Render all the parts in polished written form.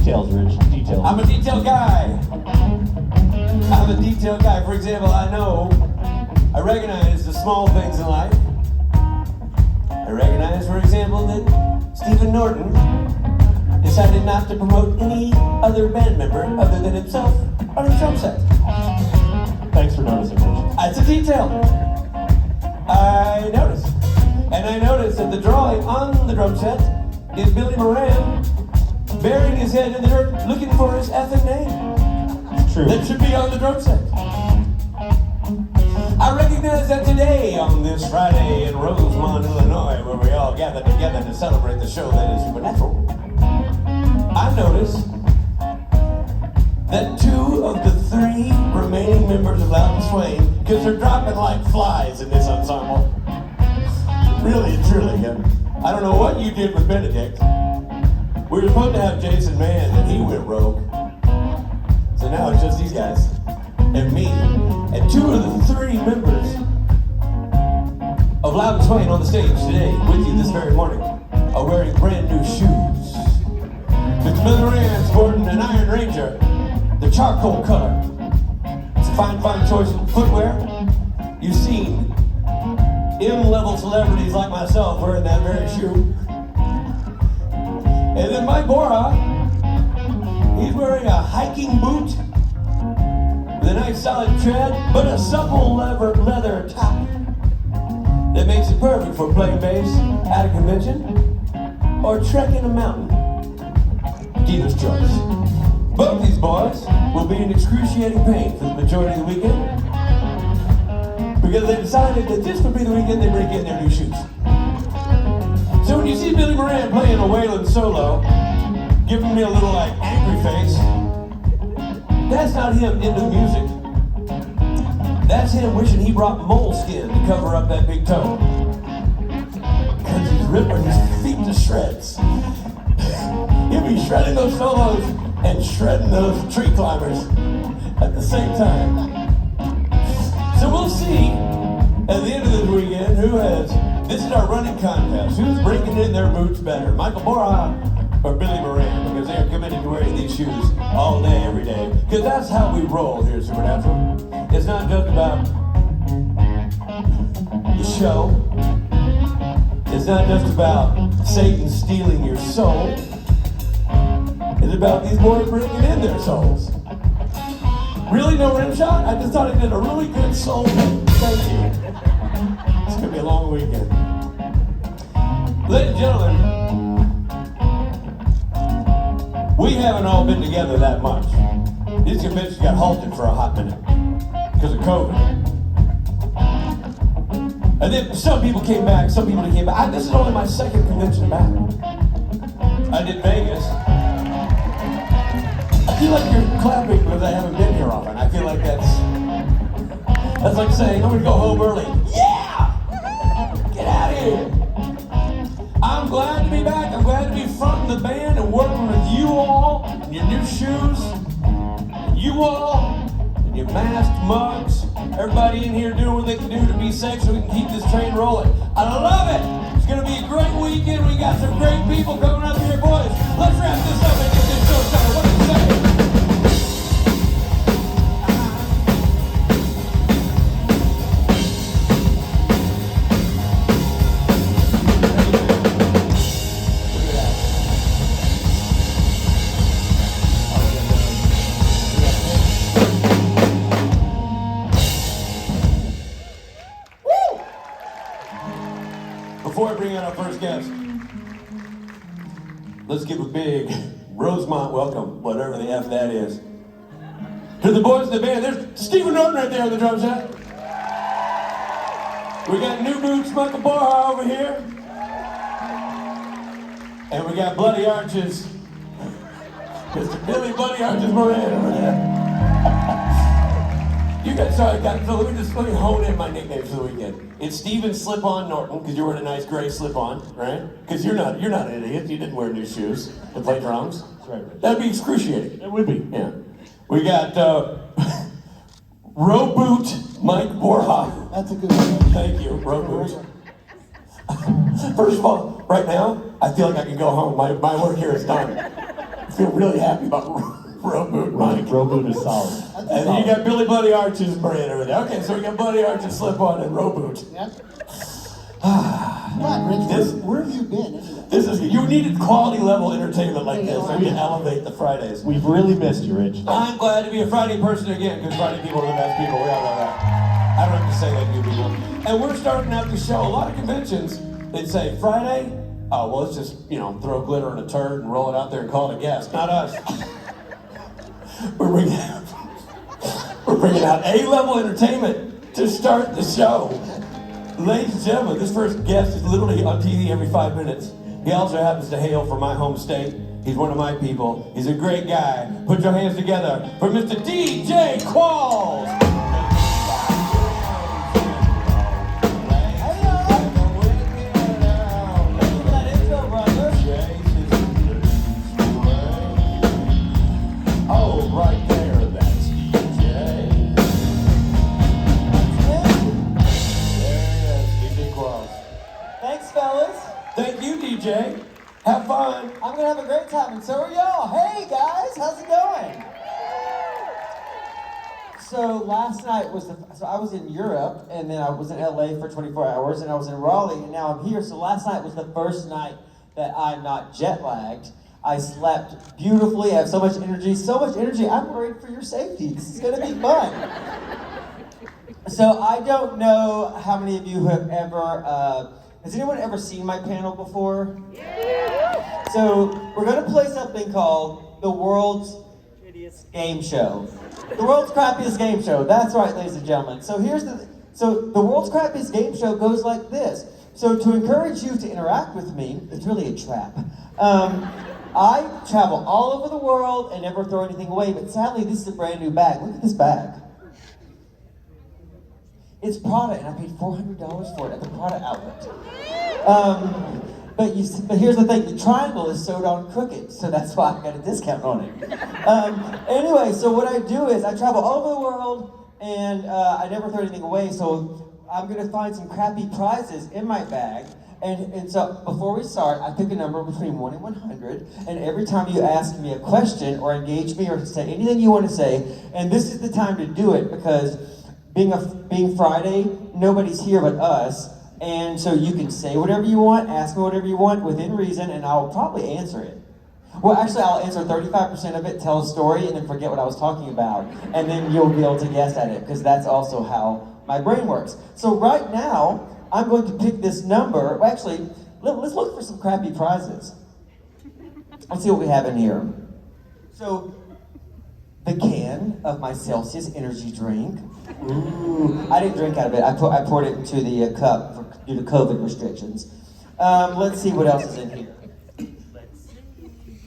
Details, Rich. Details. I'm a detail guy. I'm a detail guy. For example, I recognize the small things in life. I recognize, for example, that Stephen Norton decided not to promote any other band member other than himself on his drum set. Thanks for noticing, Rich. That's a detail. I noticed. And I noticed that the drawing on the drum set is Billy Moran burying his head in the dirt looking for his effing name. It's true. That should be on the drum set. I recognize that today, on this Friday in Rosemont, Illinois, where we all gather together to celebrate the show that is Supernatural, I noticed that 2 of the 3 remaining members of Loud and Swain, because they're dropping like flies in this ensemble. Really and truly, I don't know what you did with Benedict. We were supposed to have Jason Mann, and he went rogue. So now it's just these guys and me. And 2 of the 3 members of Loud and Swain on the stage today with you this very morning are wearing brand new shoes. Mr. Billy Moran sporting an Iron Ranger, the charcoal color. It's a fine, fine choice of footwear. You've seen M-level celebrities like myself wearing that very shoe. And then Mike Bora, he's wearing a hiking boot with a nice solid tread, but a supple leather top that makes it perfect for playing bass at a convention or trekking a mountain. Dealer's choice. Both these boys will be in excruciating pain for the majority of the weekend because they decided that this would be the weekend they break in their new shoes. So when you see Billy Moran playing a Waylon solo, giving me a little like angry face, that's not him into the music. That's him wishing he brought moleskin to cover up that big toe. Because he's ripping his feet to shreds. He'll be shredding those solos and shredding those tree climbers at the same time. So we'll see at the end of this weekend this is our running contest. Who's breaking in their boots better, Michael Bora or Billy Moran? Because they are committed to wearing these shoes all day, every day. Because that's how we roll here at Supernatural. It's not just about the show. It's not just about Satan stealing your soul. It's about these boys bringing in their souls. Really, no rim shot? I just thought I did a really good soul. Thank you. It's gonna be a long weekend. Ladies and gentlemen, we haven't all been together that much. This convention got halted for a hot minute because of COVID. And then some people came back, some people came back. This is only my 2nd convention back. I did Vegas. I feel like you're clapping because I haven't been here often. I feel like that's like saying, I'm gonna go home early. Yeah! Get out of here! I'm glad to be back. I'm glad to be fronting the band and working with you all in your new shoes. You all in your masked mugs. Everybody in here doing what they can do to be safe so we can keep this train rolling. I love it! It's gonna be a great weekend. We got some great people coming up here, boys. Let's wrap this up and get this show started. What do you say? Before I bring out our first guest, let's give a big Rosemont welcome, whatever the F that is, to the boys in the band. There's Stephen Norton right there on the drum set. We got New Boots Michael Bora over here. And we got Bloody Arches, Mr. Billy Bloody Arches Moran over there. You guys, sorry, so let me hone in my nicknames for the weekend. It's Steven Slip-On Norton, because you're wearing a nice gray slip-on, right? Because you're not an idiot. You didn't wear new shoes to play drums. That's right. That'd be excruciating. It would be. Yeah. We got Row Boot Mike Bora. That's a good one. Thank you, Row Boot. First of all, right now, I feel like I can go home. My work here is done. feel really happy about Roboot Mike. Roboot is solid. And then you got Billy Buddy Arch's brand over there. Okay, so we got Buddy Arch's slip-on and Roboot. Yep. Come on, Rich, where have you been anyway? This is, you needed quality level entertainment like this so we can elevate the Fridays. We've really missed you, Rich. I'm glad to be a Friday person again, because Friday people are the best people. We all know that. I don't have to say that to you people. And we're starting out the show. A lot of conventions, they'd say, Friday? Oh, well, let's just, throw glitter in a turd and roll it out there and call it a guest. Not us. We're bringing out A-level entertainment to start the show. Ladies and gentlemen, this first guest is literally on TV every 5 minutes. He also happens to hail from my home state. He's one of my people. He's a great guy. Put your hands together for Mr. DJ Qualls. Oh, right there, that's DJ. There he is, DJ Qualls. Thanks, fellas. Thank you, DJ. Have fun. I'm gonna have a great time, and so are y'all. Hey, guys, how's it going? So last night so I was in Europe, and then I was in LA for 24 hours, and I was in Raleigh, and now I'm here. So last night was the first night that I'm not jet lagged. I slept beautifully. I have so much energy. I'm worried for your safety. This is gonna be fun. So I don't know how many of you have ever. Has anyone ever seen my panel before? Yeah. So we're gonna play something called the world's shittiest game show. The world's crappiest game show. That's right, ladies and gentlemen. So the world's crappiest game show goes like this. So to encourage you to interact with me, it's really a trap. I travel all over the world and never throw anything away, but sadly this is a brand new bag. Look at this bag. It's Prada, and I paid $400 for it at the Prada outlet. But here's the thing, the triangle is sewed on crooked, so that's why I got a discount on it. Anyway, so what I do is I travel all over the world, and I never throw anything away, so I'm gonna find some crappy prizes in my bag. And so before we start, I pick a number between 1 and 100, and every time you ask me a question or engage me or say anything you want to say, and this is the time to do it because being Friday, nobody's here but us, and so you can say whatever you want, ask me whatever you want within reason, and I'll probably answer it. Well, actually, I'll answer 35% of it, tell a story, and then forget what I was talking about, and then you'll be able to guess at it, because that's also how my brain works. So right now, I'm going to pick this number. Well, actually, let's look for some crappy prizes. Let's see what we have in here. So, the can of my Celsius energy drink. Ooh, I didn't drink out of it. I poured it into the cup due to COVID restrictions. Let's see what else is in here. Let's see,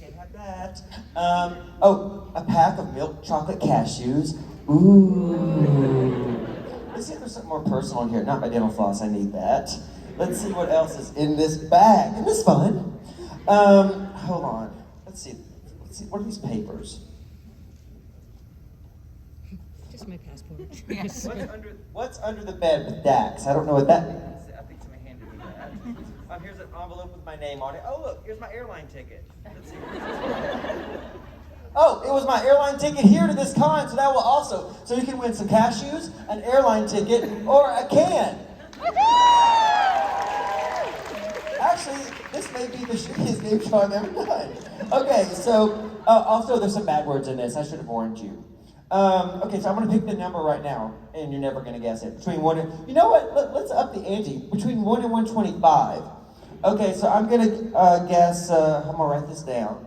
can't have that. A pack of milk chocolate cashews. Ooh. Let's see if there's something more personal in here. Not my dental floss, I need that. Let's see what else is in this bag. Isn't this fun? Hold on. Let's see. What are these papers? Just my passport. Yes. What's under the bed with Dax? I don't know what that means. I think somebody handed me that. Here's an envelope with my name on it. Oh, look, here's my airline ticket. Let's see. Oh, it was my airline ticket here to this con, so that will also. So you can win some cashews, an airline ticket, or a can. Actually, this may be the shittiest game show I've ever done. Okay, so also there's some bad words in this. I should have warned you. Okay, so I'm gonna pick the number right now, and you're never gonna guess it. Between 1 and, you know what? Let's up the ante. Between 1 and 125. Okay, so I'm gonna guess. I'm gonna write this down.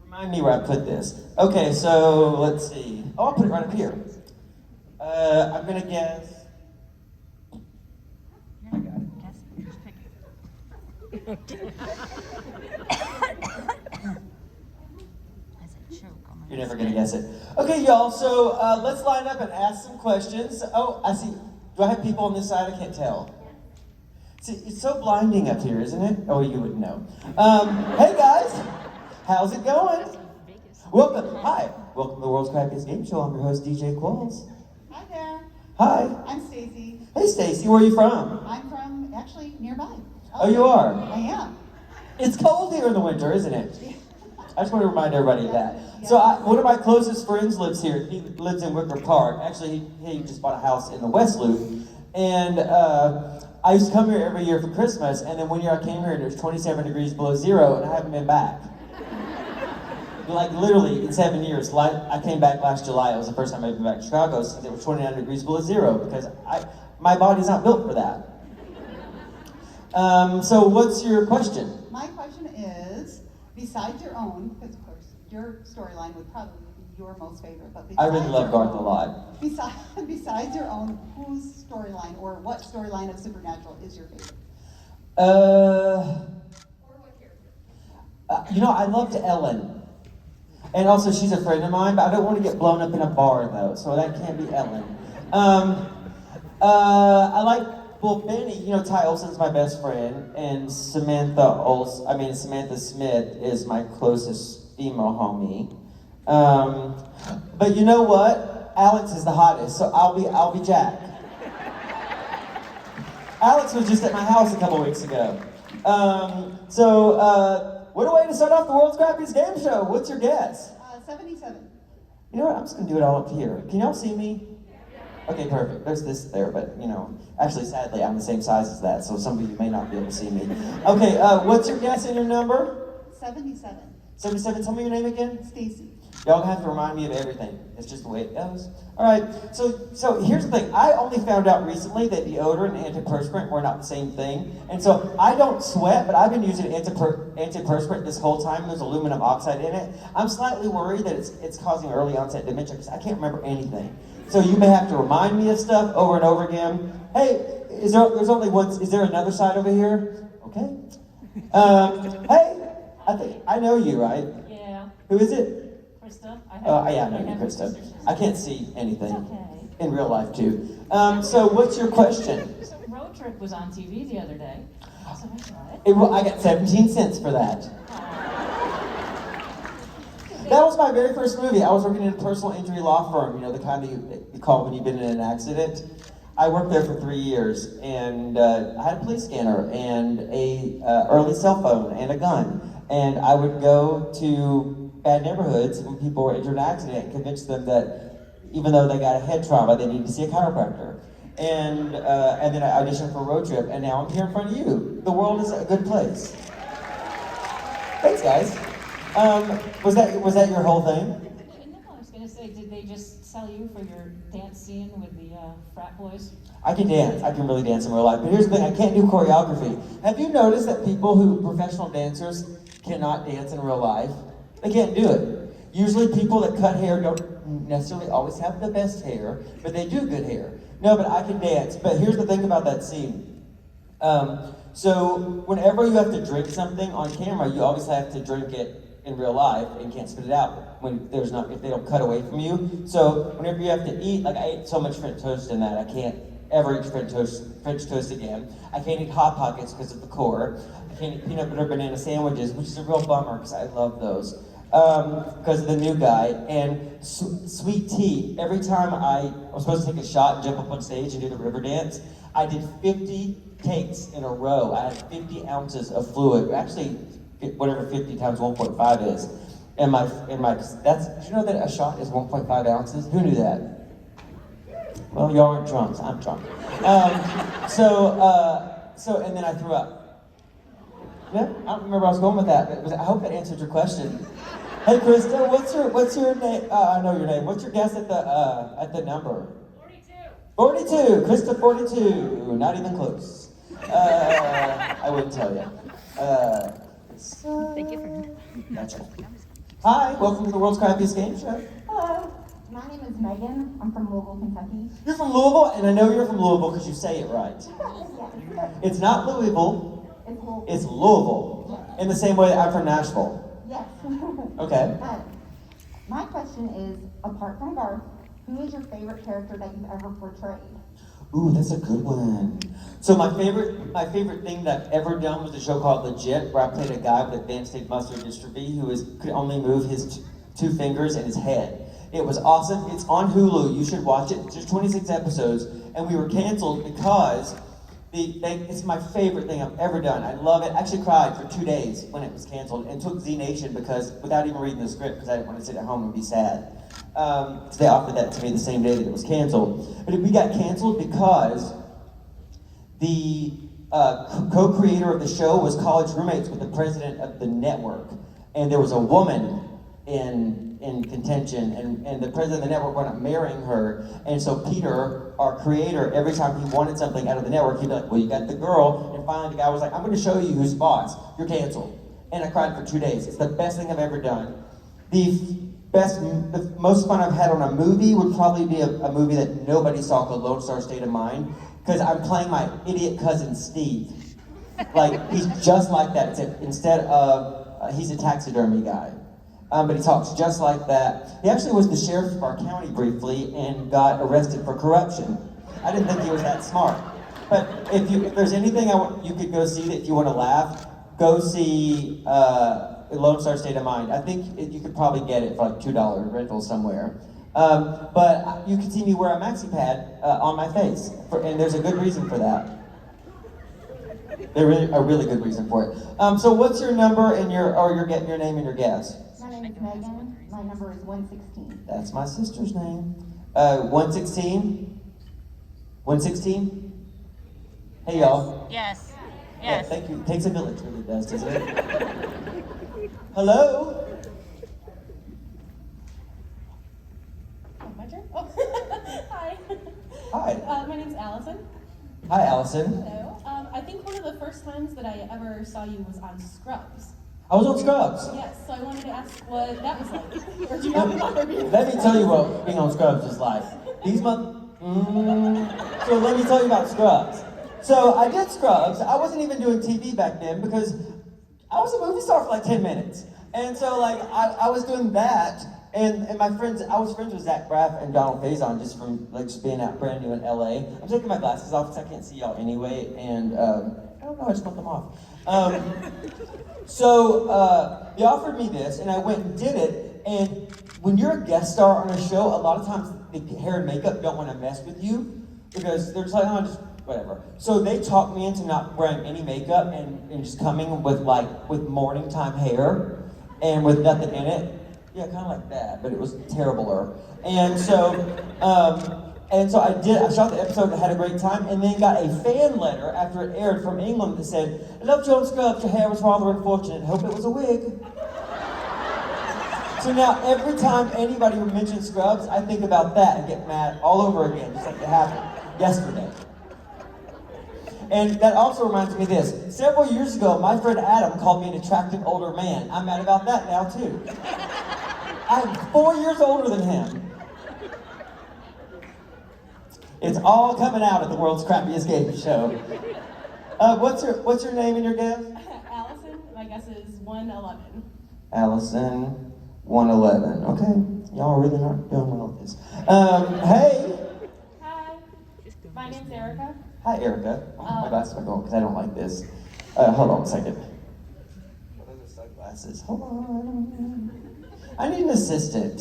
Remind me where I put this. Okay, so let's see. Oh, I'll put it right up here. I'm gonna guess. I got it. You're never gonna guess it. Okay, y'all, so let's line up and ask some questions. Oh, I see. Do I have people on this side? I can't tell. See, it's so blinding up here, isn't it? Oh, you wouldn't know. Hey guys, how's it going? Welcome. Hi. Welcome to the world's crappiest game show. I'm your host, DJ Qualls. Hi there. Hi. I'm Stacy. Hey, Stacy. Where are you from? I'm from actually nearby. Oh, you are? I am. It's cold here in the winter, isn't it? I just want to remind everybody of that. So one of my closest friends lives here. He lives in Wicker Park. Actually, he just bought a house in the West Loop. And I used to come here every year for Christmas. And then one year I came here and it was 27 degrees below zero and I haven't been back. Like literally in 7 years. I came back last July. It was the first time I've been back to Chicago since it was 29 degrees below zero because my body's not built for that. So what's your question? My question is, besides your own, because of course your storyline would probably be your most favorite, but I really love Garth a lot. Besides your own, whose storyline or what storyline of Supernatural is your favorite? Or what character? You know, I loved Ellen. And also she's a friend of mine, but I don't want to get blown up in a bar though, so that can't be Ellen. I like, well, Benny, you know, Ty Olson's my best friend, and Samantha Smith is my closest female homie. But you know what? Alex is the hottest, so I'll be Jack. Alex was just at my house a couple weeks ago. What a way to start off the world's crappiest game show. What's your guess? 77. You know what? I'm just gonna do it all up here. Can y'all see me? Okay, perfect. There's this there, but you know, actually, sadly, I'm the same size as that, so some of you may not be able to see me. Okay, what's your guess and your number? 77. 77. Tell me your name again. Stacy. Y'all have to remind me of everything. It's just the way it goes. All right. So here's the thing. I only found out recently that deodorant and antiperspirant were not the same thing, and so I don't sweat, but I've been using antiperspirant this whole time. There's aluminum oxide in it. I'm slightly worried that it's causing early onset dementia because I can't remember anything. So you may have to remind me of stuff over and over again. Hey, there's only one. Is there another side over here? Okay. Hey, I know you, right? Yeah. Who is it? Krista. I know you, Krista. I can't see anything. It's okay. In real life, too. So what's your question? So Road Trip was on TV the other day, so I saw it. I got 17 cents for that. That was my very first movie. I was working in a personal injury law firm, you know, the kind that you call when you've been in an accident. I worked there for 3 years, and I had a police scanner and a early cell phone and a gun. And I would go to bad neighborhoods when people were injured in an accident and convince them that even though they got a head trauma, they needed to see a chiropractor. And then I auditioned for Road Trip, and now I'm here in front of you. The world is a good place. Thanks, guys. Was that your whole thing? No, I was gonna say, did they just sell you for your dance scene with the frat boys? I can dance. I can really dance in real life. But here's the thing, I can't do choreography. Have you noticed that professional dancers cannot dance in real life? They can't do it. Usually people that cut hair don't necessarily always have the best hair, but they do good hair. No, but I can dance. But here's the thing about that scene. So whenever you have to drink something on camera, you always have to drink it in real life and can't spit it out if they don't cut away from you. So whenever you have to eat, like I ate so much French toast in that, I can't ever eat French toast again. I can't eat Hot Pockets because of the core. I can't eat peanut butter banana sandwiches, which is a real bummer because I love those. Because of the new guy. And sweet tea, every time I was supposed to take a shot and jump up on stage and do the river dance, I did 50 takes in a row. I had 50 ounces of fluid. Actually, whatever 50 times 1.5 is. Did you know that a shot is 1.5 ounces? Who knew that? Well, y'all aren't drunks. I'm drunk. And then I threw up. Yeah, I don't remember where I was going with that, but I hope that answered your question. Hey, Krista, what's your name? I know your name. What's your guess at the number? 42. 42. Krista, 42. Not even close. I wouldn't tell you. Thank you for Gotcha. Hi, welcome to the world's crappiest game show. Hello, my name is Megan. I'm from Louisville, Kentucky. You're from Louisville, and I know you're from Louisville because you say it right. Yes. It's not Louisville, It's Louisville. it's Louisville. In the same way that I'm from Nashville. Yes. Okay. My question is, apart from Garth, who is your favorite character that you've ever portrayed? Ooh, that's a good one. So my favorite thing that I've ever done was a show called Legit, where I played a guy with advanced stage muscular dystrophy who could only move his two fingers and his head. It was awesome. It's on Hulu. You should watch it. It's just 26 episodes, and we were canceled because It's my favorite thing I've ever done. I love it. I actually cried for 2 days when it was canceled and took Z Nation because, without even reading the script, because I didn't want to sit at home and be sad. They offered that to me the same day that it was canceled. But we got canceled because the co-creator of the show was college roommates with the president of the network. And there was a woman in contention, and the president of the network wound up marrying her. And so Peter, our creator, every time he wanted something out of the network, he'd be like, well, you got the girl. And finally the guy was like, I'm gonna show you who's boss. You're canceled. And I cried for 2 days. It's the best thing I've ever done. The most fun I've had on a movie would probably be a movie that nobody saw called Lone Star State of Mind, because I'm playing my idiot cousin Steve. Like, he's just like that, except instead of, he's a taxidermy guy. But he talks just like that. He actually was the sheriff of our county briefly and got arrested for corruption. I didn't think he was that smart. But if there's anything you could go see that if you want to laugh, go see Lone Star State of Mind. I think you could probably get it for like $2 rental somewhere. But you can see me wear a maxi pad on my face, and there's a good reason for that. There's a really good reason for it. So what's your number and your name and your guess? My name is Megan. My number is 116. That's my sister's name. 116? 116? Hey y'all. Yes. Yeah, thank you. Takes a village, really does, doesn't it? Hello? My turn? Oh, hi. Hi. My name's Allison. Hi, Allison. Hello. I think one of the first times that I ever saw you was on Scrubs. I was on Scrubs. Yes, so I wanted to ask what that was like. Or do you have another beer? Let me tell you what being on Scrubs is like. So let me tell you about Scrubs. So I did Scrubs. I wasn't even doing TV back then because I was a movie star for like 10 minutes. And so like I was doing that, and my friends, I was friends with Zach Braff and Donald Faison just from like just being out brand new in LA. I'm taking my glasses off because I can't see y'all anyway, and I don't know, I just want them off. So they offered me this, and I went and did it. And when you're a guest star on a show, a lot of times the hair and makeup don't want to mess with you because they're just like, oh, just whatever. So they talked me into not wearing any makeup and just coming with morning time hair and with nothing in it. Yeah, kind of like that, but it was terribler. And so I shot the episode, I had a great time, and then got a fan letter after it aired from England that said, I loved you on Scrubs, your hair was rather unfortunate, hope it was a wig. So now every time anybody mentions Scrubs, I think about that and get mad all over again, just like it happened yesterday. And that also reminds me of this. Several years ago, my friend Adam called me an attractive older man. I'm mad about that now too. I'm 4 years older than him. It's all coming out at the world's crappiest game show. What's your name and your guess? Allison, my guess is 111. Allison, 111. Okay, y'all really aren't doing well with this. Hey. Hi. My name's Erica. Hi, Erica. Oh, my glasses are going because I don't like this. Hold on a second. What are the sunglasses? Hold on. I need an assistant.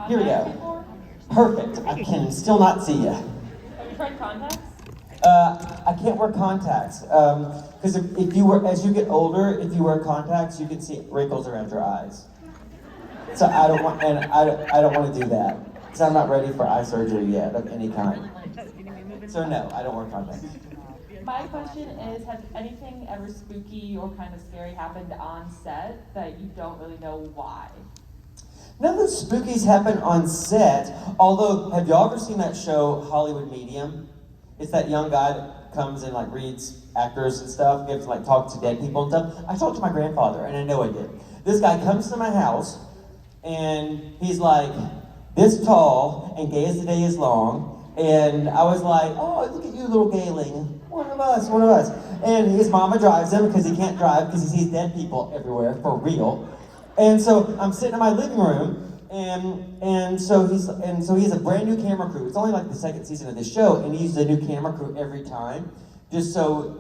Here we go. Perfect. I can still not see you. Have you tried contacts? I can't wear contacts because as you get older, if you wear contacts, you can see wrinkles around your eyes. So I don't want to do that because I'm not ready for eye surgery yet of any kind. So no, I don't wear contacts. My question is, has anything ever spooky or kind of scary happened on set that you don't really know why? None of the spookies happen on set, although, have y'all ever seen that show, Hollywood Medium? It's that young guy that comes and like reads actors and stuff, gets to like talk to dead people and stuff. I talked to my grandfather, and I know I did. This guy comes to my house, and he's like this tall, and gay as the day is long, and I was like, oh, look at you, little gayling. One of us. And his mama drives him because he can't drive because he sees dead people everywhere, for real. And so I'm sitting in my living room, and so he has a brand new camera crew. It's only like the second season of this show, and he uses a new camera crew every time, just to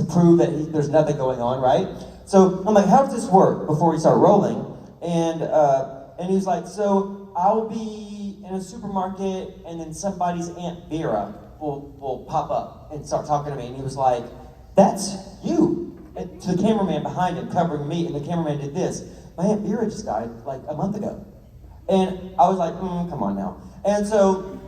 prove that there's nothing going on, right? So I'm like, how does this work before we start rolling? And he was like, so I'll be in a supermarket, and then somebody's Aunt Vera will pop up and start talking to me, and he was like, "That's you." And to the cameraman behind him, covering me, and the cameraman did this. My Aunt Vera just died like a month ago, and I was like, "Come on now." And so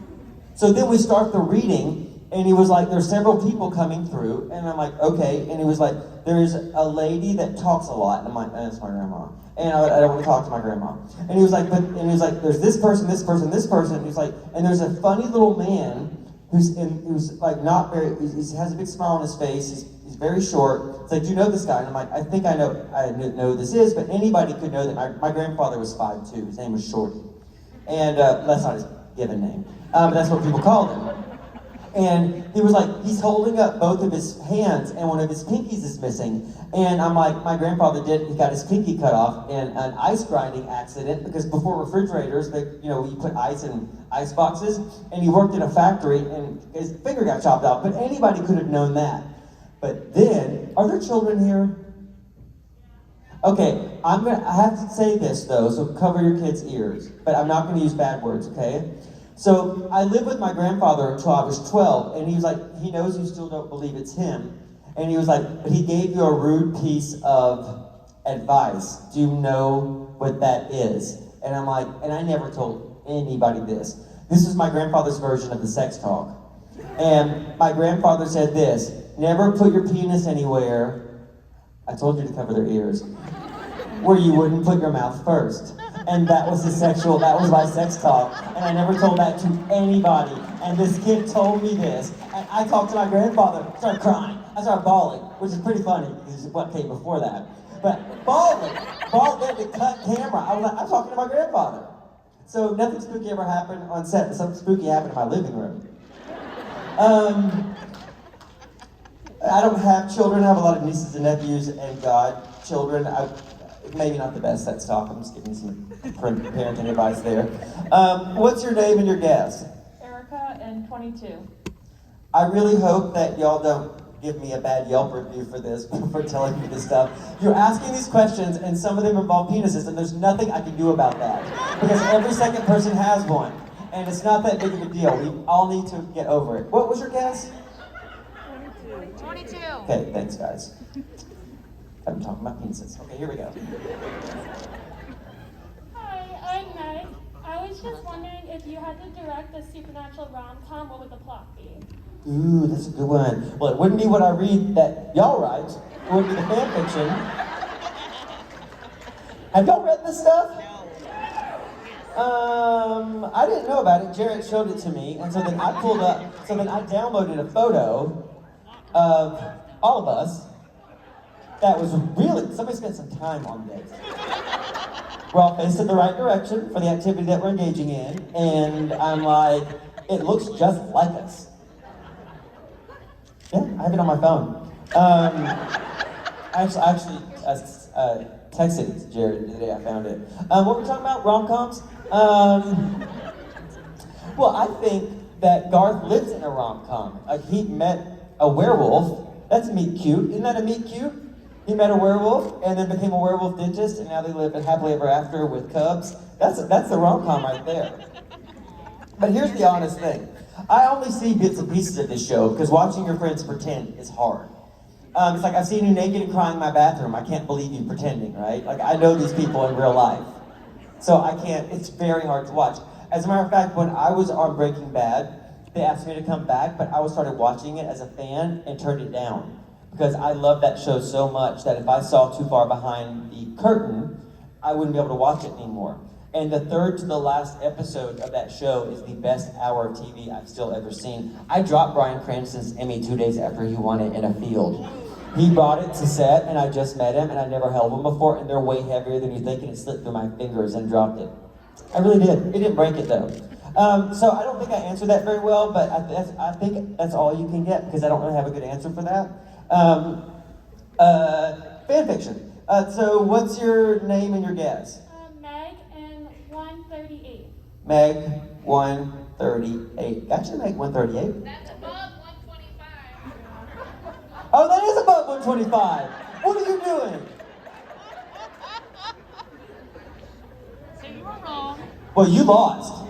then we start the reading. And he was like, there's several people coming through. And I'm like, okay. And he was like, there's a lady that talks a lot. And I'm like, that's my grandma. And I don't want to talk to my grandma. And he was like, there's this person, this person, this person. And he's like, and there's a funny little man who's like not very, he has a big smile on his face. He's very short. It's like, do you know this guy? And I'm like, I think I know who this is, but anybody could know that my grandfather was 5'2". His name was Shorty. And that's not his given name. But that's what people called him. And he was like, he's holding up both of his hands and one of his pinkies is missing. And I'm like, my grandfather he got his pinky cut off in an ice grinding accident because before refrigerators, you put ice in ice boxes. And he worked in a factory and his finger got chopped off. But anybody could have known that. But then, are there children here? Okay, I have to say this though, so cover your kids' ears. But I'm not gonna use bad words, okay? So I lived with my grandfather until I was 12, and he was like, he knows you still don't believe it's him. And he was like, but he gave you a rude piece of advice. Do you know what that is? And I'm like, and I never told anybody this. This is my grandfather's version of the sex talk. And my grandfather said this, never put your penis anywhere, I told you to cover their ears, where you wouldn't put your mouth first. And that was that was my sex talk. And I never told that to anybody. And this kid told me this. And I talked to my grandfather, started crying. I started bawling, which is pretty funny, because it's what came before that. But bawling, they had to cut camera. I'm talking to my grandfather. So nothing spooky ever happened on set, but something spooky happened in my living room. I don't have children. I have a lot of nieces and nephews and godchildren. Maybe not the best sex talk. I'm just giving some parenting advice there. What's your name and your guess? Erica and 22. I really hope that y'all don't give me a bad Yelp review for this, for telling me this stuff. You're asking these questions, and some of them involve penises, and there's nothing I can do about that. Because every second person has one. And it's not that big of a deal. We all need to get over it. What was your guess? 22. Okay, thanks guys. I'm talking about penises. Okay, here we go. Hi, I'm Meg. I was just wondering if you had to direct a supernatural rom-com, what would the plot be? Ooh, that's a good one. Well, it wouldn't be what I read that y'all write. It would be the fan fiction. Have y'all read this stuff? I didn't know about it. Jared showed it to me, and so then I downloaded a photo of all of us. That was really, somebody spent some time on this. We're all facing the right direction for the activity that we're engaging in, and I'm like, it looks just like us. Yeah, I have it on my phone. I actually texted it to Jared the day I found it. What were we talking about? Rom-coms? Well, I think that Garth lives in a rom-com. Like, he met a werewolf. That's meet cute. Isn't that a meet cute? He met a werewolf and then became a werewolf dentist, and now they live happily ever after with cubs. That's the rom-com right there. But here's the honest thing. I only see bits and pieces of this show because watching your friends pretend is hard. It's like I've seen you naked and crying in my bathroom. I can't believe you pretending, right? Like, I know these people in real life. So I can't, it's very hard to watch. As a matter of fact, when I was on Breaking Bad, they asked me to come back, but I started watching it as a fan and turned it down. Because I love that show so much that if I saw too far behind the curtain, I wouldn't be able to watch it anymore. And the third to the last episode of that show is the best hour of TV I've still ever seen. I dropped Bryan Cranston's Emmy 2 days after he won it in a field. He brought it to set, and I just met him, and I never held one before, and they're way heavier than you think, and it slipped through my fingers and dropped it. I really did. It didn't break it, though. So I don't think I answered that very well, but I think that's all you can get, because I don't really have a good answer for that. Fan fiction. So what's your name and your guess? Meg and 138. Meg 138. Gotcha, Meg 138. That's above 125. Oh, that is above 125. What are you doing? So you were wrong. Well, you lost.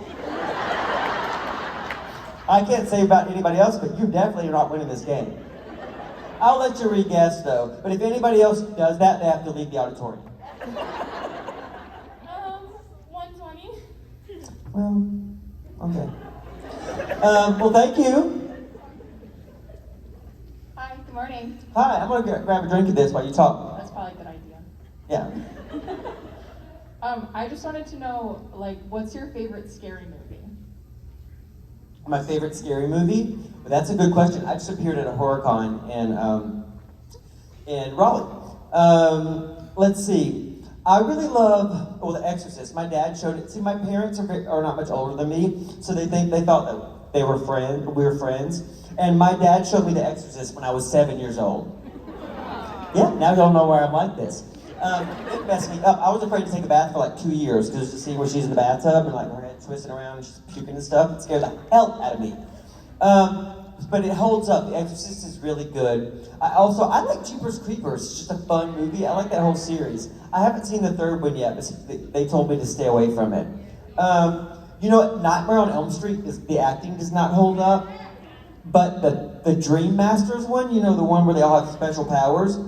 I can't say about anybody else, but you definitely are not winning this game. I'll let you re-guess though, but if anybody else does that, they have to leave the auditorium. 120. Well, okay. Well, thank you. Hi, good morning. Hi, I'm gonna grab a drink of this while you talk. That's probably a good idea. Yeah. I just wanted to know, like, what's your favorite scary movie? My favorite scary movie? Well, that's a good question. I just appeared at a horror con in Raleigh. Let's see. I really love, The Exorcist. My dad showed it. See, my parents are not much older than me, so they thought that we were friends. And my dad showed me The Exorcist when I was 7 years old. Yeah, now y'all know why I'm like this. It messed me up. I was afraid to take a bath for like 2 years because to see where she's in the bathtub and like her head twisting around and she's puking and stuff. It scared the hell out of me. But it holds up. The Exorcist is really good. I like Jeepers Creepers. It's just a fun movie. I like that whole series. I haven't seen the third one yet, but they told me to stay away from it. You know what? Nightmare on Elm Street, the acting does not hold up. But the Dream Masters one, you know, the one where they all have special powers.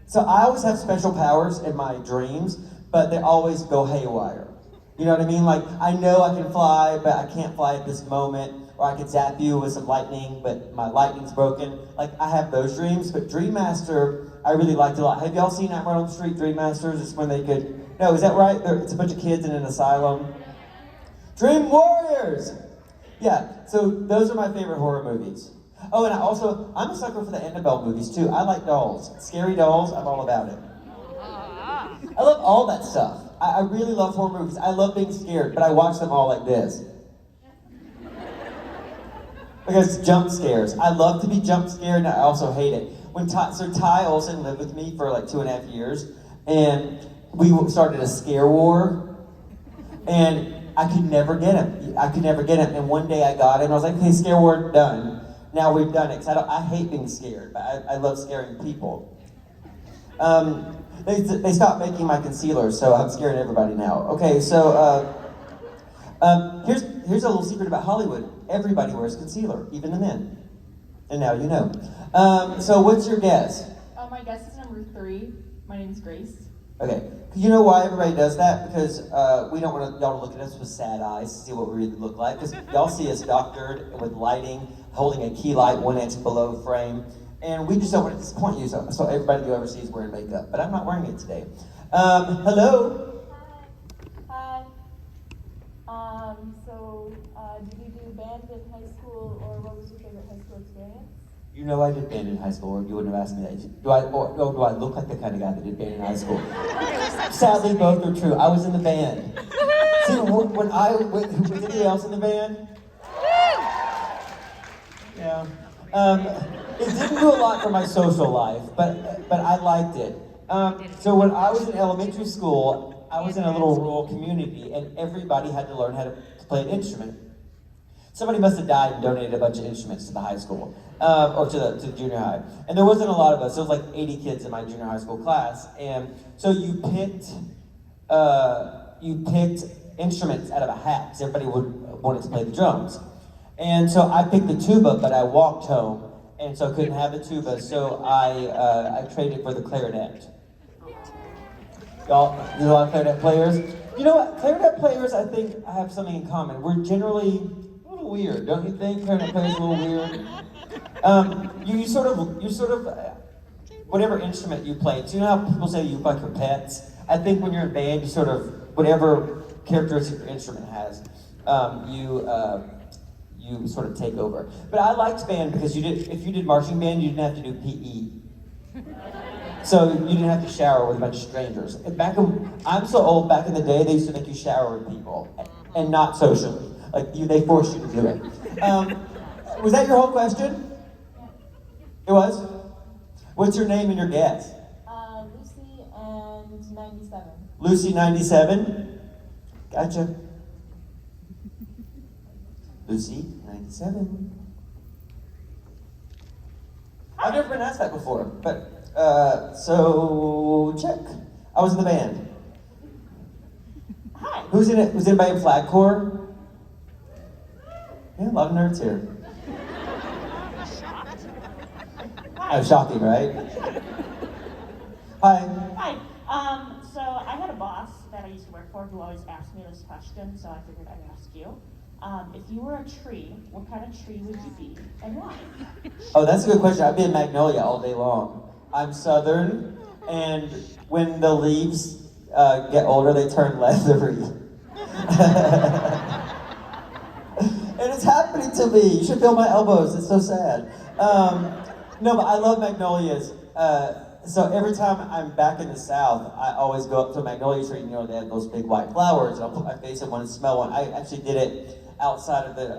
So I always have special powers in my dreams, but they always go haywire. You know what I mean? Like, I know I can fly, but I can't fly at this moment. Or I could zap you with some lightning, but my lightning's broken. Like, I have those dreams, but Dream Master, I really liked a lot. Have y'all seen Nightmare on Elm Street, Dream Masters? It's when they could, no, is that right? It's a bunch of kids in an asylum. Dream Warriors! Yeah, so those are my favorite horror movies. Oh, and I'm a sucker for the Annabelle movies too. I like dolls. Scary dolls, I'm all about it. I love all that stuff. I really love horror movies. I love being scared, but I watch them all like this. Because jump scares. I love to be jump scared, and I also hate it. So Ty Olsen lived with me for like 2.5 years, and we started a scare war, and I could never get him. And one day I got him, I was like, okay, scare war done. Now we've done it, because I hate being scared, but I love scaring people. They stopped making my concealer, so I'm scaring everybody now. Okay, so here's a little secret about Hollywood. Everybody wears concealer, even the men. And now you know. So what's your guess? My guess is number 3. My name's Grace. Okay, you know why everybody does that? Because we don't want y'all to look at us with sad eyes to see what we really look like. Because y'all see us doctored with lighting, holding a key light 1 inch below frame, and we just don't want to disappoint you. So everybody you ever see is wearing makeup, but I'm not wearing it today. Hello. Hi. Did you do band in high school, or what was your favorite high school experience? You know I did band in high school, or you wouldn't have asked me that. Do I look like the kind of guy that did band in high school? Sadly, both are true. I was in the band. See, when was anybody else in the band? Yeah. It didn't do a lot for my social life, but I liked it. So when I was in elementary school, I was in a little rural community, and everybody had to learn how to play an instrument. Somebody must have died and donated a bunch of instruments to the high school, or to the junior high. And there wasn't a lot of us. There was like 80 kids in my junior high school class, and so you picked instruments out of a hat, because everybody wanted to play the drums. And so I picked the tuba, but I walked home, and so I couldn't have the tuba, so I traded for the clarinet. Y'all, there's a lot of clarinet players. You know what? Clarinet players, I think, have something in common. We're generally a little weird, don't you think? Clarinet players are a little weird. You sort of, whatever instrument you play. So you know how people say you like your pets? I think when you're in band, you sort of, whatever characteristic your instrument has, you sort of take over. But I liked band because if you did marching band, you didn't have to do PE. So you didn't have to shower with a bunch of strangers. I'm so old, back in the day, they used to make you shower with people, and not socially. Like, they forced you to do it. Was that your whole question? It was? What's your name and your guess? Lucy and 97. Lucy, 97? Gotcha. Lucy, 97. I've never been asked that before, but, so, check. I was in the band. Hi. Who's in it? Was anybody in Flag Corps? Yeah, a lot of nerds here. Oh, shocking, right? Hi. Hi. So I had a boss that I used to work for who always asked me this question, so I figured I'd ask you. If you were a tree, what kind of tree would you be and why? Oh, that's a good question. I'd be a magnolia all day long. I'm southern, and when the leaves get older, they turn leathery. And it's happening to me. You should feel my elbows. It's so sad. No, but I love magnolias. So every time I'm back in the South, I always go up to a magnolia tree. You know, they have those big white flowers, and I'll put my face in one and smell one. I actually did it outside of the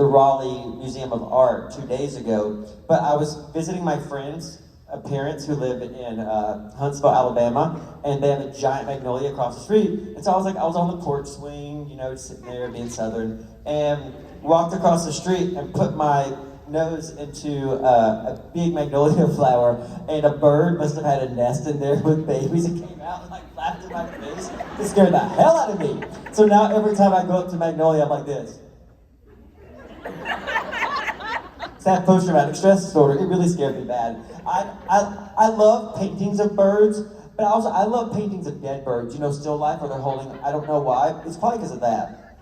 Raleigh Museum of Art 2 days ago. But I was visiting my friends' parents who live in Huntsville, Alabama, and they have a giant magnolia across the street. And so I was on the porch swing, you know, sitting there being southern, and walked across the street and put my nose into a big magnolia flower, and a bird must have had a nest in there with babies. It came out and like flapped in my face. It scared the hell out of me. So now every time I go up to magnolia, I'm like this. It's that post-traumatic stress disorder. It really scared me bad. I love paintings of birds, but also I love paintings of dead birds. You know, still life, or they're holding. I don't know why. It's probably because of that.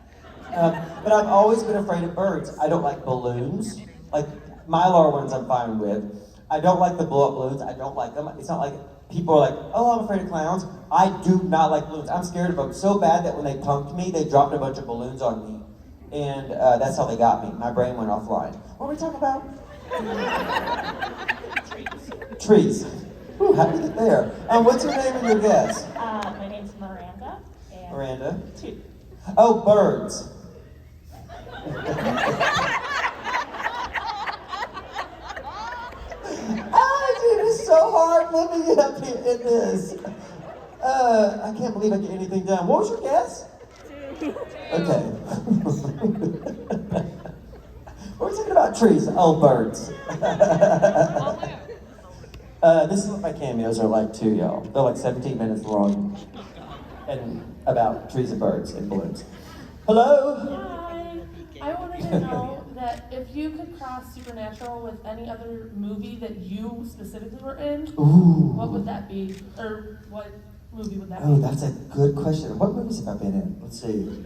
But I've always been afraid of birds. I don't like balloons. Like, Mylar ones I'm fine with. I don't like the blow-up balloons. I don't like them. It's not like people are like, oh, I'm afraid of clowns. I do not like balloons. I'm scared of them so bad that when they punked me, they dropped a bunch of balloons on me. And that's how they got me. My brain went offline. What were we talking about? Trees. Ooh, how did we get there? What's your name and your guess? My name's Miranda. And Miranda? 2. Oh, birds. Dude, it's so hard living up here in this. I can't believe I get anything done. What was your guess? 2. Okay. What are we talking about? Trees. Oh, birds. This is what my cameos are like too, y'all. They're like 17 minutes long. And about trees and birds and balloons. Hello? Hi. I wanted to know that if you could cross Supernatural with any other movie that you specifically were in, Ooh. what would that be? Or what movie would that Oh, be? that's a good question. What movies have I been in? Let's see.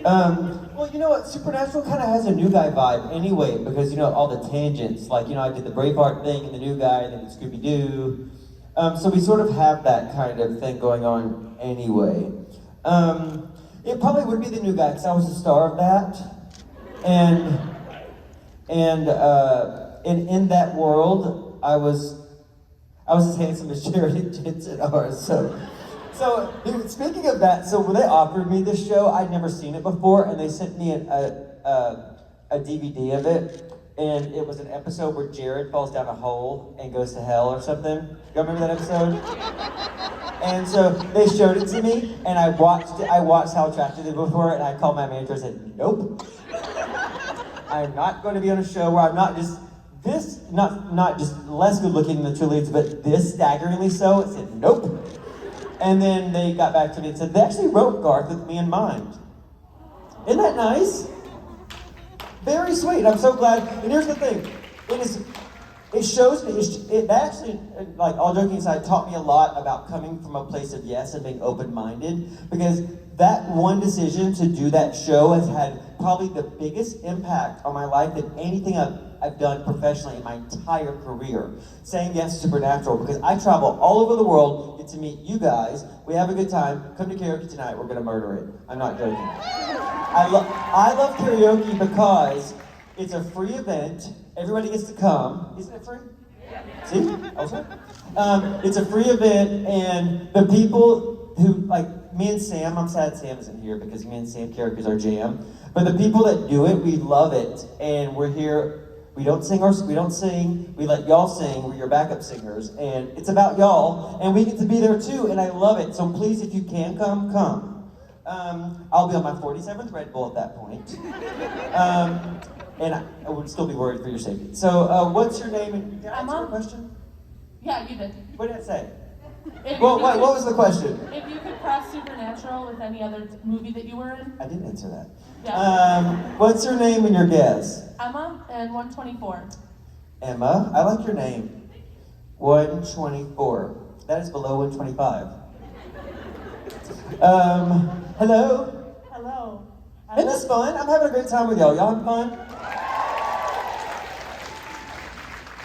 Well, you know what? Supernatural kind of has a New Guy vibe anyway, because, you know, all the tangents. Like, you know, I did the Braveheart thing in the New Guy, and then in Scooby-Doo. So we sort of have that kind of thing going on anyway. It probably would be the New Guy, because I was the star of that. And in that world, I was as handsome as Sheridan Jensen ours. So speaking of that, so when they offered me this show, I'd never seen it before, and they sent me a DVD of it, and it was an episode where Jared falls down a hole and goes to hell or something. Y'all remember that episode? And so they showed it to me, and I watched how attractive they both were, and I called my manager and said, nope. I'm not going to be on a show where I'm not just not just less good looking than the two leads, but this staggeringly so. It said, nope. And then they got back to me and said, they actually wrote Garth with me in mind. Isn't that nice? Very sweet. I'm so glad. And here's the thing. It shows me, it actually, like, all joking aside, taught me a lot about coming from a place of yes and being open-minded, because that one decision to do that show has had probably the biggest impact on my life than anything I've done professionally in my entire career. Saying yes to Supernatural, because I travel all over the world, get to meet you guys, we have a good time, come to karaoke tonight, we're gonna murder it. I'm not joking. I love karaoke because it's a free event. Everybody gets to come. Isn't it free? See? I was right. It's a free event, and the people who, like, me and Sam, I'm sad Sam isn't here because me and Sam characters are jam, but the people that do it, we love it, and we're here. We don't sing, we let y'all sing, we're your backup singers, and it's about y'all, and we get to be there too, and I love it, so please, if you can come. I'll be on my 47th Red Bull at that point. And I would still be worried for your safety. So, what's your name? And did I answer your question? Yeah, you did. What did it say? If Well, you what could- was the question? If you could cross Supernatural with any other movie that you were in? I didn't answer that. Yeah. What's your name and your guess? Emma and 124. Emma, I like your name. 124. That is below 125. Hello? Hello. Isn't this fun? I'm having a great time with y'all. Y'all having fun?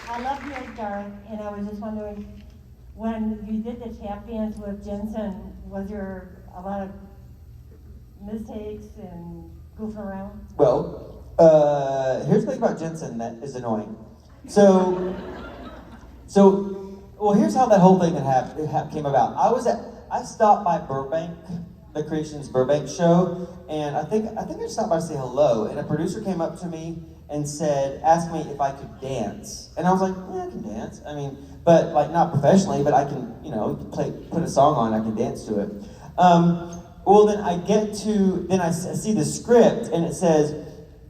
I love you, Garth, and I was just wondering, when you did the tap dance with Jensen, was there a lot of mistakes and goofing around? Well, here's the thing about Jensen that is annoying. Well, here's how that whole thing came about. I stopped by Burbank, the Creations Burbank show, and I think I just stopped by to say hello, and a producer came up to me and asked me if I could dance. And I was like, yeah, I can dance. I mean, but like not professionally, but I can, put a song on, I can dance to it. Well, then I see the script and it says,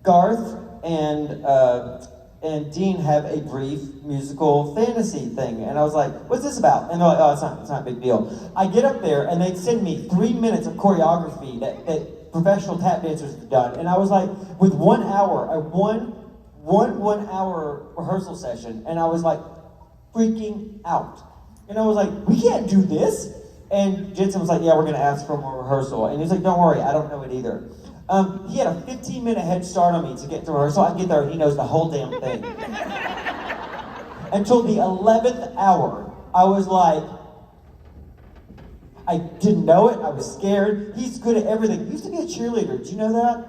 Garth and Dean have a brief musical fantasy thing. And I was like, what's this about? And they're like, oh, it's not a big deal. I get up there and they send me 3 minutes of choreography that professional tap dancers have done. And I was like, with 1 hour, one hour rehearsal session, and I was like freaking out. And I was like, we can't do this. And Jensen was like, yeah, we're gonna ask for more rehearsal. And he's like, don't worry, I don't know it either. He had a 15-minute head start on me to get to rehearsal. I get there and he knows the whole damn thing. Until the 11th hour, I was like, I didn't know it, I was scared. He's good at everything. He used to be a cheerleader, did you know that?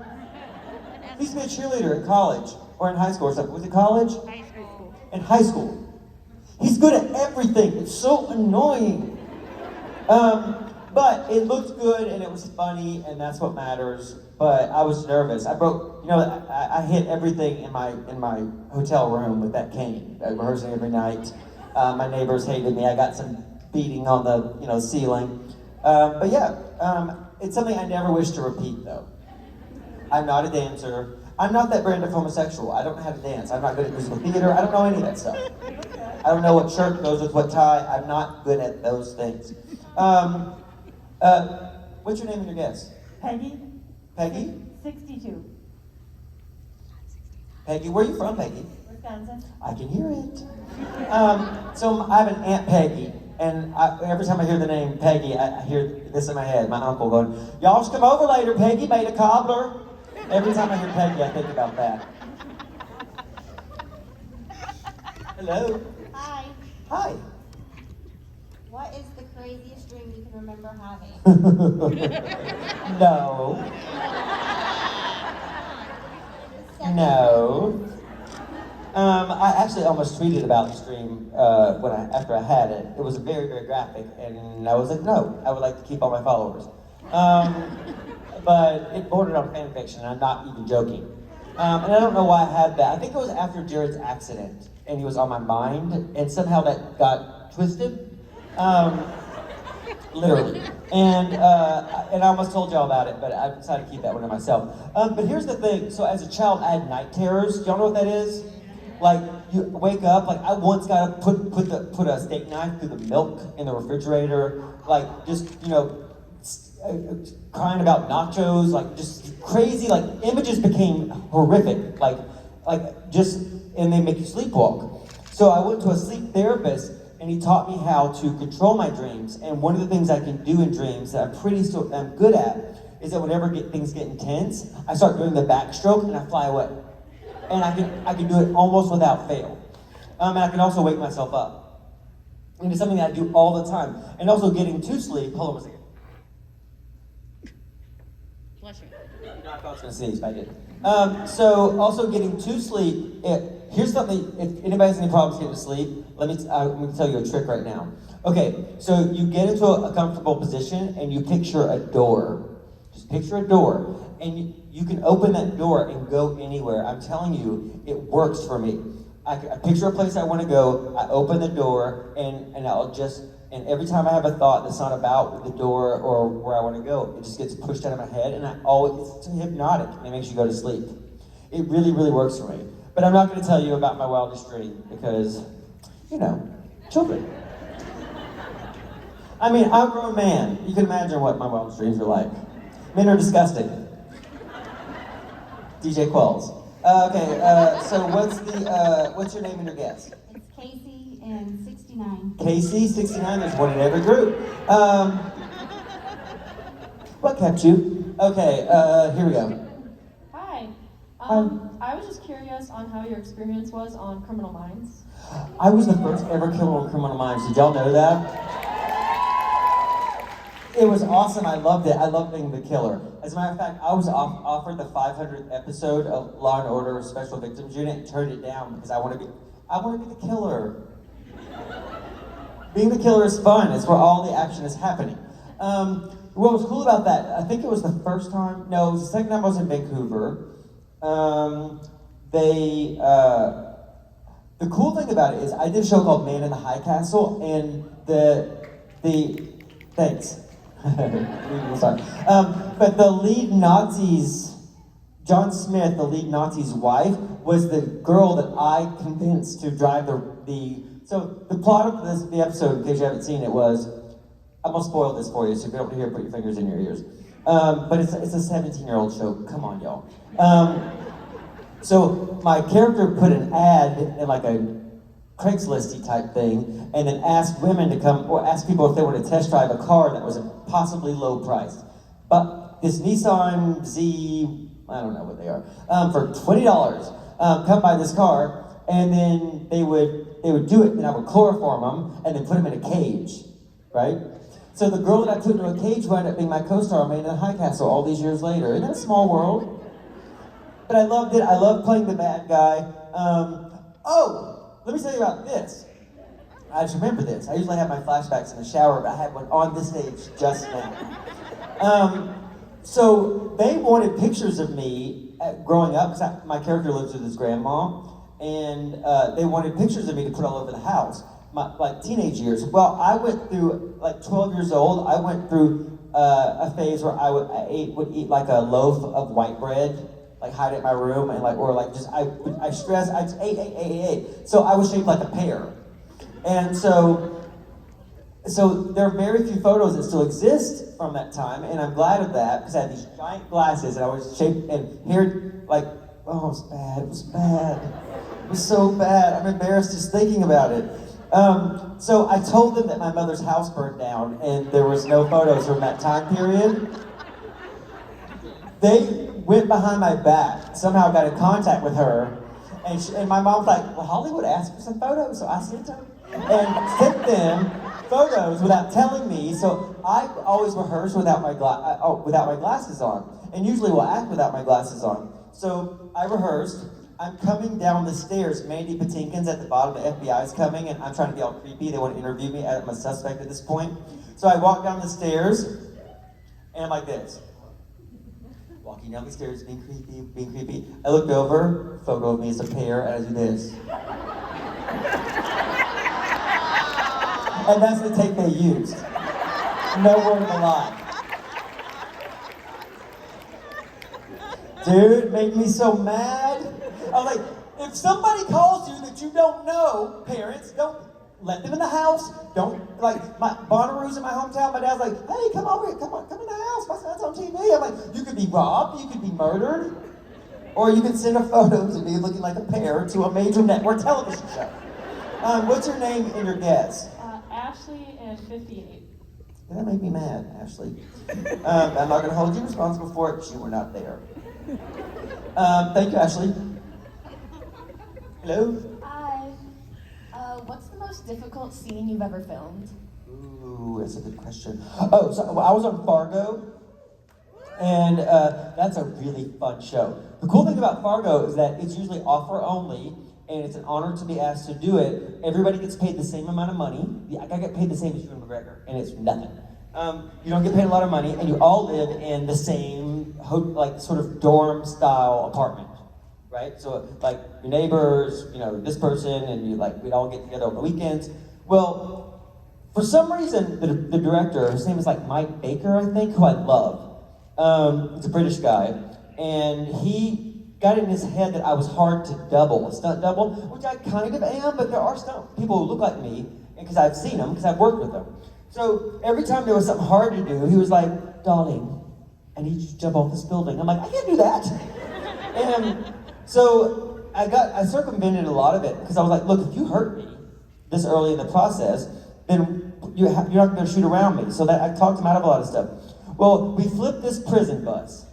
He used to be a cheerleader in college, or in high school or something. Was it college? High school. In high school. He's good at everything, it's so annoying. But it looked good and it was funny and that's what matters. But I was nervous. I hit everything in my hotel room with that cane. I rehearsing every night. My neighbors hated me. I got some beating on the ceiling. But yeah, it's something I never wish to repeat though. I'm not a dancer. I'm not that brand of homosexual. I don't know how to dance. I'm not good at musical theater. I don't know any of that stuff. I don't know what shirt goes with what tie. I'm not good at those things. What's your name and your guess? Peggy? Peggy? 62. Peggy, where are you from, Peggy? Wisconsin. I can hear it. So I have an Aunt Peggy, and every time I hear the name Peggy, I hear this in my head, my uncle going, y'all should come over later, Peggy made a cobbler. Every time I hear Peggy, I think about that. Hello. Hi. Hi. What is the craziest dream you can remember having? No. No. I actually almost tweeted about this dream after I had it. It was very, very graphic, and I was like, no, I would like to keep all my followers. But it bordered on fan fiction, and I'm not even joking. And I don't know why I had that. I think it was after Jared's accident, and he was on my mind, and somehow that got twisted. Literally. And I almost told y'all about it, but I decided to keep that one to myself. But here's the thing. So as a child, I had night terrors. Y'all know what that is? Like, you wake up, like I once got to put a steak knife through the milk in the refrigerator, like just, crying about nachos, like just crazy, like images became horrific, and they make you sleepwalk. So I went to a sleep therapist and he taught me how to control my dreams. And one of the things I can do in dreams that I'm good at is that whenever things get intense, I start doing the backstroke and I fly away. And I can do it almost without fail. And I can also wake myself up. And it's something that I do all the time. And also getting to sleep, hold on a second. Bless you. I thought I was gonna sneeze, but I didn't. So also getting to sleep, here's something, if anybody has any problems getting to sleep, let me tell you a trick right now. Okay, so you get into a comfortable position and you picture a door. Just picture a door. And you can open that door and go anywhere. I'm telling you, it works for me. I picture a place I want to go, I open the door, and every time I have a thought that's not about the door or where I want to go, it just gets pushed out of my head, and it's hypnotic, and it makes you go to sleep. It really, really works for me. But I'm not going to tell you about my wildest dream, because, children. I mean, I'm a grown man. You can imagine what my wildest dreams are like. Men are disgusting. DJ Qualls. So what's your name and your guess? It's Casey and 69. Casey, 69, there's one in every group. What kept you? Okay, here we go. Hi. I was just curious on how your experience was on Criminal Minds. I was the first ever killer on Criminal Minds. Did y'all know that? It was awesome. I loved it. I loved being the killer. As a matter of fact, I was offered the 500th episode of Law and Order Special Victims Unit and turned it down because I want to be the killer. Being the killer is fun. It's where all the action is happening. What was cool about that, I think it was the first time, no, it was the second time I was in Vancouver. The cool thing about it is I did a show called Man in the High Castle, and thanks. Sorry. But the lead Nazi's, John Smith, the lead Nazi's wife, was the girl that I convinced to drive so the plot of the episode, in case you haven't seen it, was, I'm gonna spoil this for you, so if you don't hear, put your fingers in your ears. But it's a 17-year-old show, come on y'all. So my character put an ad in like a Craigslist-y type thing, and then asked women to come, or asked people if they wanted to test drive a car that was possibly low priced. But this Nissan Z, I don't know what they are, for $20, come buy this car, and then they would do it, and I would chloroform them, and then put them in a cage, right? So the girl that I put into a cage wound up being my co-star on Man in the High Castle all these years later. Isn't that a small world? But I loved it. I loved playing the bad guy. Let me tell you about this. I just remember this. I usually have my flashbacks in the shower, but I had one on this stage just now. So they wanted pictures of me growing up, because my character lives with his grandma, and they wanted pictures of me to put all over the house. My teenage years. Well, I went through, like 12 years old, I went through a phase where I would eat like a loaf of white bread, like hide it in my room, and I stressed, I just ate. So I was shaped like a pear. And so there are very few photos that still exist from that time, and I'm glad of that, because I had these giant glasses, and I was shaped, and hair, like, oh, it was bad. It was so bad. I'm embarrassed just thinking about it. So I told them that my mother's house burned down and there was no photos from that time period. They went behind my back, somehow got in contact with her, and my mom's like, well, Hollywood asked for some photos, so I sent them. And sent them photos without telling me, so I always rehearse without my glasses on, and usually will act without my glasses on. So I rehearsed. I'm coming down the stairs. Mandy Patinkin's at the bottom. The FBI's coming, and I'm trying to be all creepy. They want to interview me. I'm a suspect at this point. So I walk down the stairs, and I'm like this. Walking down the stairs, being creepy. I looked over, photo of me as a pear, and I do this. And that's the tape they used. No word of a lie. Dude, it made me so mad. I was like, if somebody calls you that you don't know, parents, don't let them in the house. Don't, like, my Bonnaroo's in my hometown. My dad's like, hey, come over here, come in the house. My son's on TV. I'm like, you could be robbed, you could be murdered, or you could send a photo to me looking like a pear to a major network television show. What's your name and your guess? Ashley and 58. That made me mad, Ashley. I'm not going to hold you responsible for it. You were not there. Thank you, Ashley. Hello? Hi. What's the most difficult scene you've ever filmed? Ooh, that's a good question. Oh, so I was on Fargo, and that's a really fun show. The cool thing about Fargo is that it's usually offer only, and it's an honor to be asked to do it. Everybody gets paid the same amount of money. I get paid the same as Ewan McGregor, and it's nothing. You don't get paid a lot of money, and you all live in the same, like, sort of dorm-style apartment, right? So, like, your neighbors, this person, and we'd all get together on the weekends. Well, for some reason, the director, his name is like Mike Baker, I think, who I love. He's a British guy, and he got it in his head that I was hard to double, a stunt double, which I kind of am, but there are stunt people who look like me, because I've seen them, because I've worked with them. So every time there was something hard to do, he was like, darling, I need you to jump off this building. I'm like, I can't do that. And so I circumvented a lot of it because I was like, look, if you hurt me this early in the process, then you're not going to shoot around me. So that I talked him out of a lot of stuff. Well, we flipped this prison bus.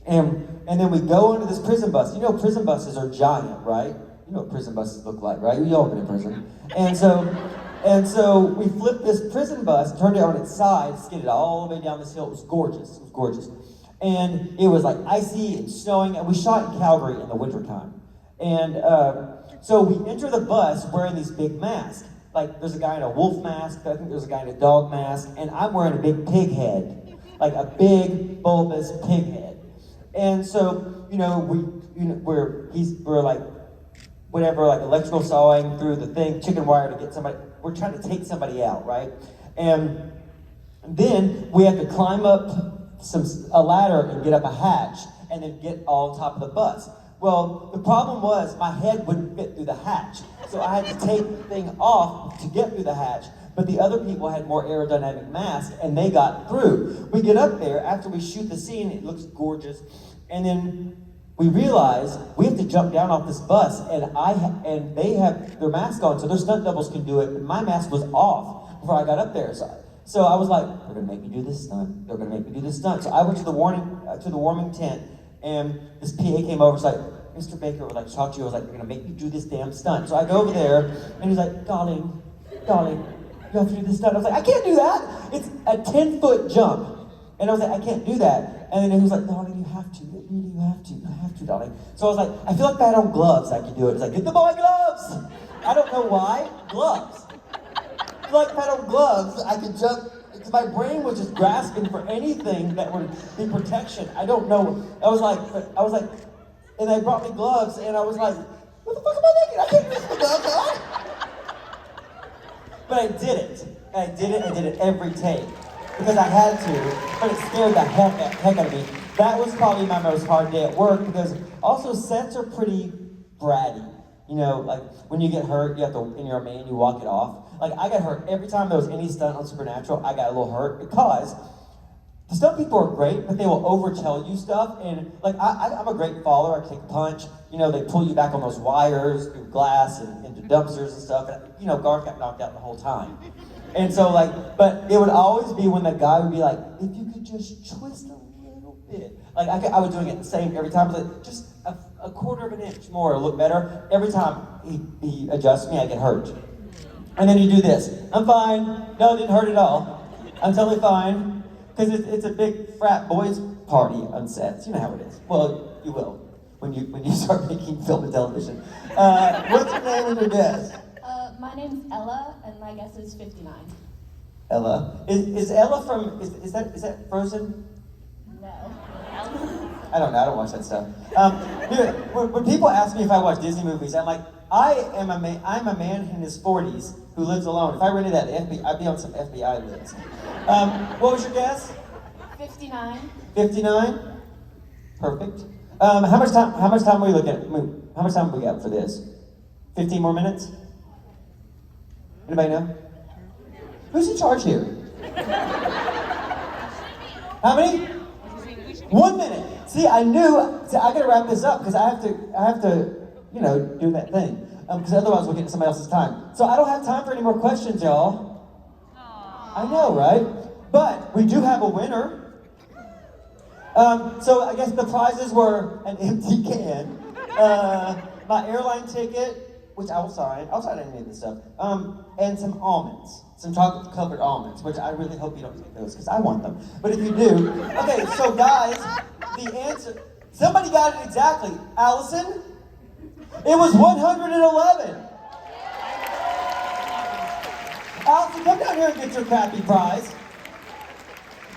And then we go into this prison bus. You know, prison buses are giant, right? You know what prison buses look like, right? You all been in prison. And so we flipped this prison bus, turned it on its side, skidded all the way down this hill. It was gorgeous. It was gorgeous. And it was like icy and snowing, and we shot in Calgary in the wintertime. And so we enter the bus wearing these big masks. Like, there's a guy in a wolf mask, I think there's a guy in a dog mask, and I'm wearing a big pig head. Like a big, bulbous pig head. And so, we're like, whatever, like electrical sawing through the thing, chicken wire to get somebody, we're trying to take somebody out, right? And then we have to climb up a ladder and get up a hatch and then get on top of the bus. Well, the problem was my head wouldn't fit through the hatch. So I had to take the thing off to get through the hatch. But the other people had more aerodynamic masks and they got through. We get up there, after we shoot the scene, it looks gorgeous. And then we realize we have to jump down off this bus and they have their mask on, so their stunt doubles can do it, but my mask was off before I got up there. So I was like, they're gonna make me do this stunt. They're gonna make me do this stunt. So I went to the warming tent, and this PA came over, was like, Mr. Baker would like to talk to you. I was like, they're gonna make me do this damn stunt. So I go over there, and he's like, darling, you have to do this stunt. I was like, I can't do that. It's a 10-foot jump. And I was like, I can't do that. And then he was like, darling, you have to, you have to, darling. So I was like, I feel like if I had on gloves, I could do it. It's like, get the boy gloves. I don't know why, gloves. I feel like if I had on gloves, I could jump, because my brain was just grasping for anything that would be protection. I don't know. I was like, and they brought me gloves, and I was like, what the fuck am I thinking? I can't use the gloves on. But I did it every take. Because I had to, but it scared the heck out of me. That was probably my most hard day at work, because also sets are pretty bratty. You know, like when you get hurt, you have to, and you're a man, you walk it off. Like I got hurt every time there was any stunt on Supernatural, I got a little hurt because the stunt people are great, but they will overtell you stuff. And like I'm a great faller, I take a punch. You know, they pull you back on those wires through glass and into dumpsters and stuff. And you know, Garth got knocked out the whole time. And so like, but it would always be when the guy would be like, if you could just twist a little bit. Like I was doing it the same every time. I was like, just a quarter of an inch more, look better. Every time he adjusts me, I get hurt. And then you do this. I'm fine. No, it didn't hurt at all. I'm totally fine. Because it's a big frat boys party on sets. You know how it is. Well, you will when you start making film and television. What's your name and your guess? My name's Ella, and my guess is 59. Ella. Is Ella from, is that Frozen? No. I don't know, I don't watch that stuff. When people ask me if I watch Disney movies, I'm like, I'm a man in his 40s who lives alone. If I rented that FBI, I'd be on some FBI list. What was your guess? 59. 59? Perfect. How much time are we looking at? How much time have we got for this? 15 more minutes? Anybody know? Who's in charge here? How many? 1 minute. See, I gotta wrap this up because I have to, you know, do that thing. Because otherwise we'll get to somebody else's time. So I don't have time for any more questions, y'all. I know, right? But we do have a winner. So I guess the prizes were an empty can, my airline ticket, which I'll sign any of this stuff, and some almonds, some chocolate-covered almonds, which I really hope you don't take those, because I want them. But if you do, okay, so guys, the answer, somebody got it exactly. Allison? It was 111. Allison, come down here and get your crappy prize.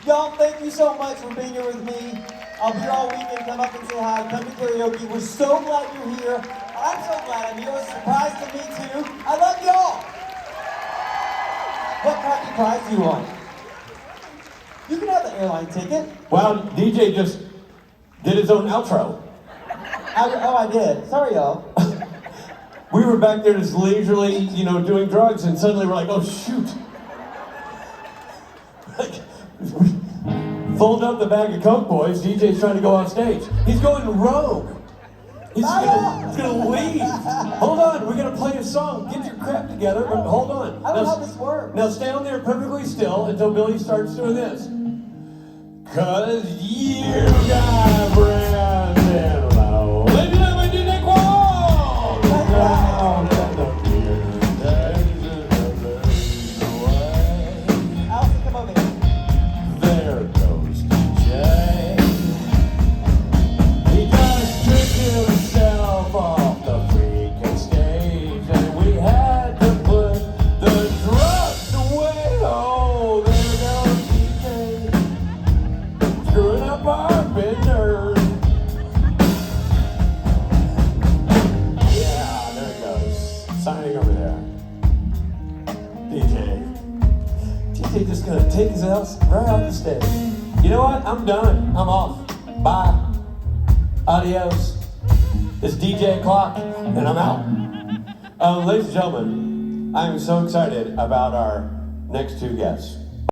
Y'all, thank you so much for being here with me. I'll be here all weekend. Come up and say hi. Come to karaoke. We're so glad you're here. I'm so glad I'm here. It was a surprise to me too. I love y'all. What crappy prize do you want? You can have the airline ticket. Wow, DJ just did his own outro. I did. Sorry, y'all. We were back there just leisurely, you know, doing drugs, and suddenly we're like, oh shoot. Fold up the bag of Coke, boys. DJ's trying to go off stage. He's going rogue. He's gonna leave. Hold on, we're gonna play a song. Get your crap together, but hold on. I don't know how this works. Now stay on there perfectly still until Billy starts doing this. 'Cause you got friends in low. Ladies and gentlemen, DJ Qualls! Down in the Allison, come over here. there goes DJ. He just tricked himself off the freaking stage, and we had to put the drugs away. Oh, there goes DJ, screwing up our bender. Yeah, there it goes. Signing over there. DJ just gonna take his ass right off the stage. You know what? I'm done. I'm off. Bye. Adios. It's DJ Clock, and I'm out. Ladies and gentlemen, I am so excited about our next two guests.